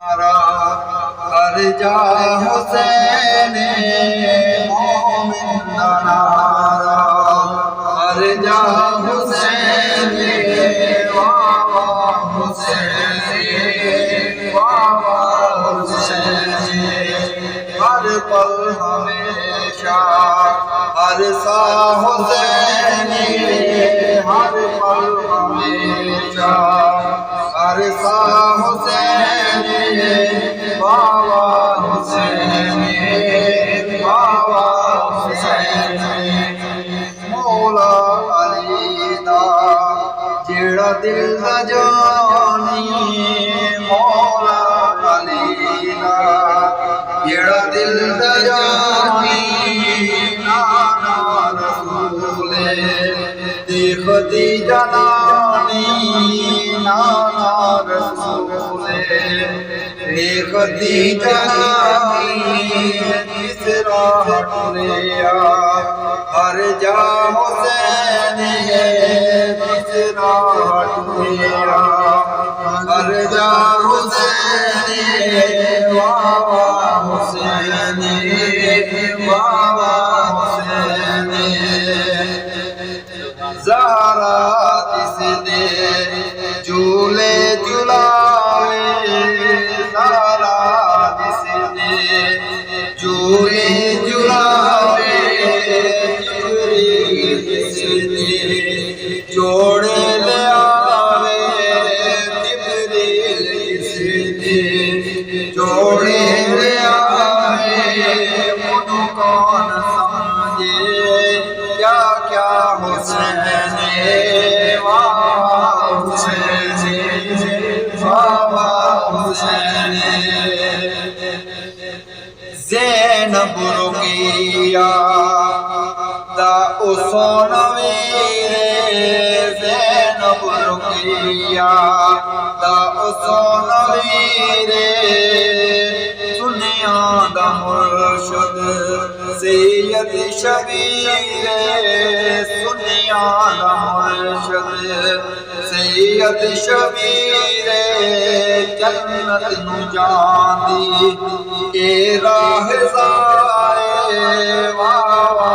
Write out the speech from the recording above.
हर जा हुसैन मोमिन नारा, हर जा हुसैन वावा हुसैन वावा हुसैन। हर पल हमेशा हर सा हुसैन, हर पल हमेशा हर सा हुसैन वावा हुसैन वावा हुसैन। मौला अली दा जेड़ा दिल दा जानी, मौला अली दा जेड़ा दिल दा जानी, नाना रसूले देख दी जनानी, नाना रसूले देख दी जनानी। तीसरा हटलिया हर जा हुसैन, तीसरा हटलिया हर जा हुसैन वावा हुसैन वावा हुसैन। ज़हरा जिस दे झूले झुलावे, ज़हरा जिस दे झूले झुलावे, जिब्रील जिस दे जोड़े ले आवे, जिब्रील जिस दे जोड़े ले आवे। मुनु कौन समझे क्या क्या हुसैन वावा हुसैन वावा हुसैन। ज़ैनब रुक़िया दा उसोनवे, ज़ैनब रुक़िया दा उसोनवे, सुनिया दा मुर्शिद सैयद शबीर, सुनिया दा मुर्शिद सैयद शबीर। जन्नत नू जांदी ए राह ज़ाए वावा